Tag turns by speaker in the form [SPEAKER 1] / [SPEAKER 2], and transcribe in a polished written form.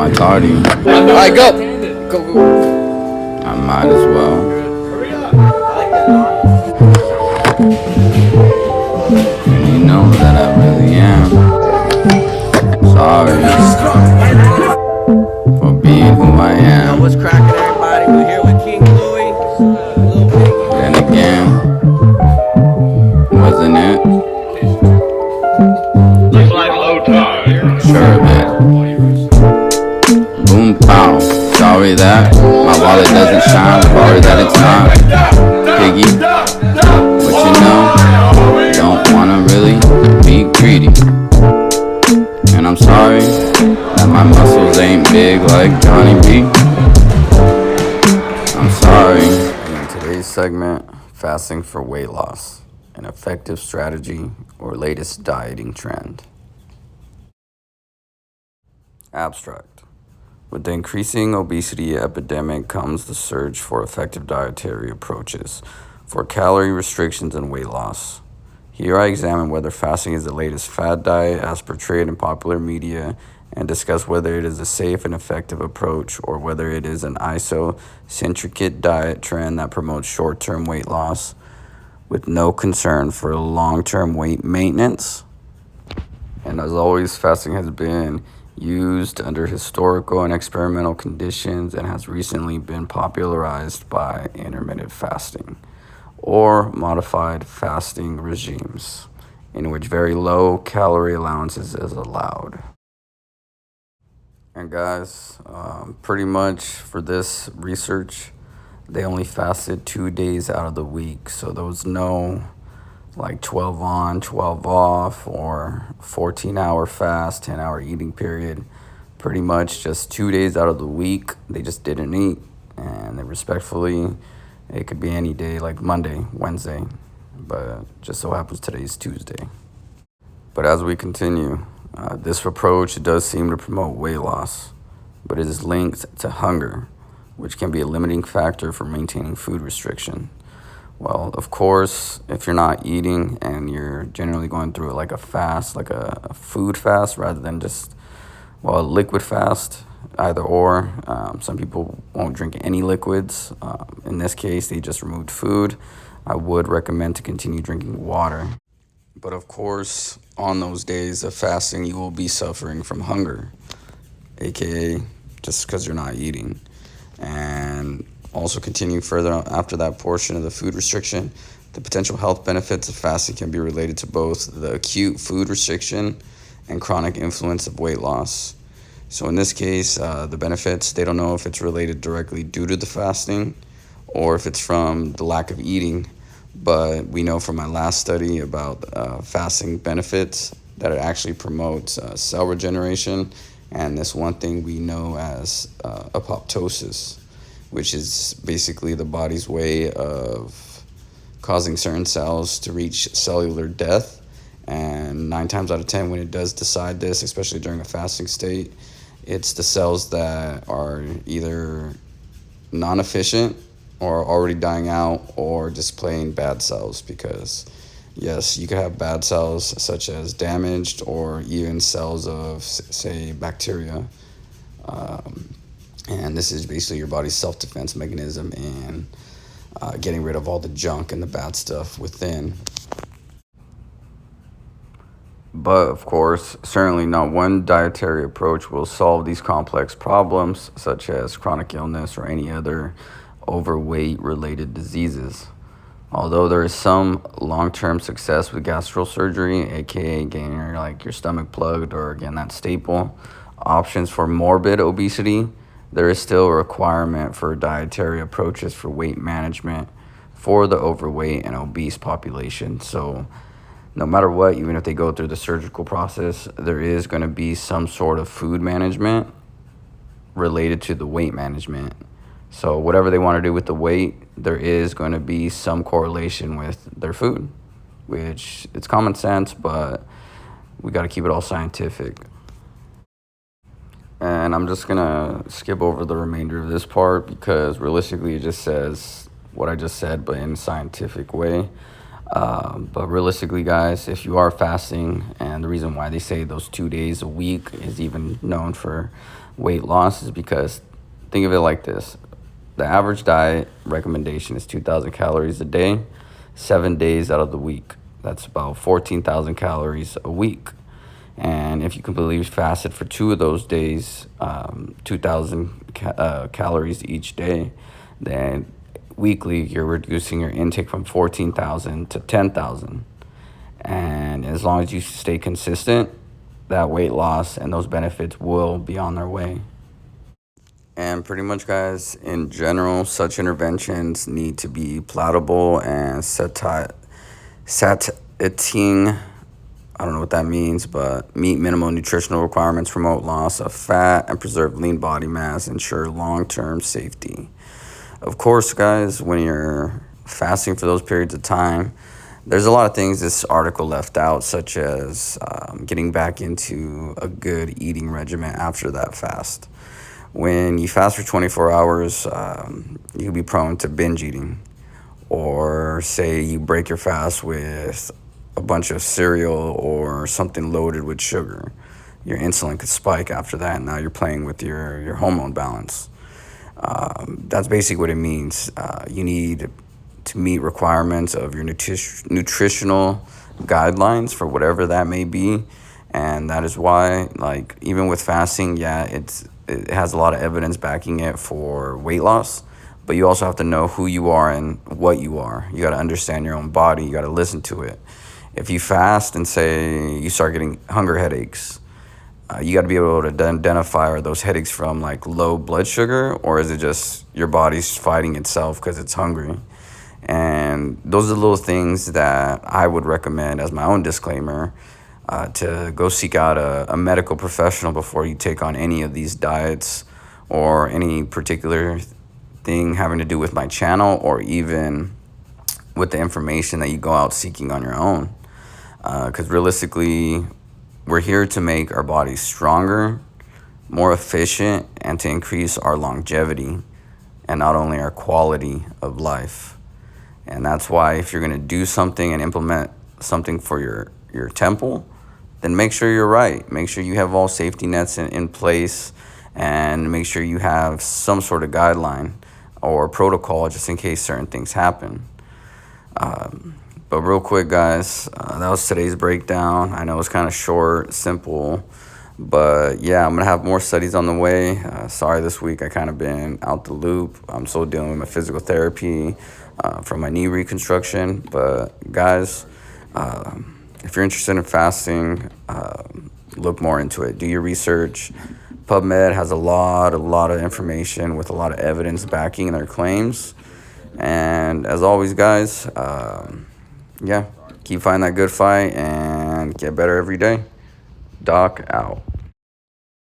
[SPEAKER 1] I thought he. Alright, go! Go. I might as well. And you know that I really am. Sorry for being who I am.
[SPEAKER 2] What's cracking, everybody? We're here with King Louie.
[SPEAKER 1] Then again, wasn't it?
[SPEAKER 3] Looks like low tide.
[SPEAKER 1] Sure of it. Boom pow. Sorry that my wallet doesn't shine. Sorry that it's not piggy. But you know, don't wanna really be greedy. And I'm sorry that my muscles ain't big like Johnny B. I'm sorry. In today's segment, fasting for weight loss, an effective strategy or latest dieting trend. Abstract. With the increasing obesity epidemic comes the surge for effective dietary approaches for calorie restrictions and weight loss. Here I examine whether fasting is the latest fad diet as portrayed in popular media and discuss whether it is a safe and effective approach or whether it is an isocentric diet trend that promotes short-term weight loss with no concern for long-term weight maintenance. And as always, fasting has been used under historical and experimental conditions and has recently been popularized by intermittent fasting or modified fasting regimes in which very low calorie allowances is allowed. And guys, pretty much for this research, they only fasted 2 days out of the week. So there was no like 12 on, 12 off, or 14-hour fast, 10-hour eating period. Pretty much just 2 days out of the week, they just didn't eat. And they respectfully, it could be any day, like Monday, Wednesday, but just so happens today's Tuesday. But as we continue, this approach does seem to promote weight loss, but it is linked to hunger, which can be a limiting factor for maintaining food restriction. Well, of course, if you're not eating and you're generally going through like a fast, like a food fast rather than just, well, a liquid fast, either or. Some people won't drink any liquids. In this case, they just removed food. I would recommend to continue drinking water. But of course, on those days of fasting, you will be suffering from hunger, aka just because you're not eating. And also continuing further after that portion of the food restriction, the potential health benefits of fasting can be related to both the acute food restriction and chronic influence of weight loss. So in this case, the benefits, they don't know if it's related directly due to the fasting or if it's from the lack of eating. But we know from my last study about fasting benefits that it actually promotes cell regeneration. And this one thing we know as apoptosis, which is basically the body's way of causing certain cells to reach cellular death. And 9 times out of 10, when it does decide this, especially during a fasting state, it's the cells that are either non-efficient or already dying out or just plain bad cells. Because yes, you could have bad cells such as damaged or even cells of, say, bacteria. And this is basically your body's self-defense mechanism and getting rid of all the junk and the bad stuff within. But of course, certainly not one dietary approach will solve these complex problems, such as chronic illness or any other overweight-related diseases. Although there is some long-term success with gastrosurgery, aka getting your stomach plugged, or again that staple, options for morbid obesity, there is still a requirement for dietary approaches for weight management for the overweight and obese population. So no matter what, even if they go through the surgical process, there is going to be some sort of food management related to the weight management. So whatever they want to do with the weight, there is going to be some correlation with their food, which it's common sense, but we got to keep it all scientific. And I'm just going to skip over the remainder of this part because realistically it just says what I just said, but in a scientific way. But realistically, guys, if you are fasting, and the reason why they say those 2 days a week is even known for weight loss is because think of it like this: the average diet recommendation is 2,000 calories a day, 7 days out of the week. That's about 14,000 calories a week. And if you completely fasted for 2 of those days, 2,000 calories each day, then weekly you're reducing your intake from 14,000 to 10,000. And as long as you stay consistent, that weight loss and those benefits will be on their way. And pretty much, guys, in general, such interventions need to be palatable and satiating. I don't know what that means, but meet minimal nutritional requirements, promote loss of fat, and preserve lean body mass, ensure long-term safety. Of course, guys, when you're fasting for those periods of time, there's a lot of things this article left out, such as getting back into a good eating regimen after that fast. When you fast for 24 hours, you can be prone to binge eating. Or say you break your fast with a bunch of cereal or something loaded with sugar. Your insulin could spike after that, and now you're playing with your hormone balance. That's basically what it means. You need to meet requirements of your nutritional guidelines for whatever that may be. And that is why, like, even with fasting, yeah, it has a lot of evidence backing it for weight loss. But you also have to know who you are and what you are. You got to understand your own body. You got to listen to it. If you fast and say you start getting hunger headaches, you got to be able to identify, are those headaches from like low blood sugar, or is it just your body's fighting itself because it's hungry? And those are the little things that I would recommend as my own disclaimer, to go seek out a medical professional before you take on any of these diets or any particular thing having to do with my channel, or even with the information that you go out seeking on your own. Because realistically, we're here to make our bodies stronger, more efficient, and to increase our longevity and not only our quality of life. And that's why if you're going to do something and implement something for your temple, then make sure you're right. Make sure you have all safety nets in place, and make sure you have some sort of guideline or protocol just in case certain things happen. But real quick, guys, that was today's breakdown. I know it's kind of short, simple, but yeah, I'm going to have more studies on the way. Sorry, this week I kind of been out the loop. I'm still dealing with my physical therapy from my knee reconstruction. But guys, if you're interested in fasting, look more into it. Do your research. PubMed has a lot of information with a lot of evidence backing their claims. And as always, guys, yeah, keep fighting that good fight and get better every day. Doc out.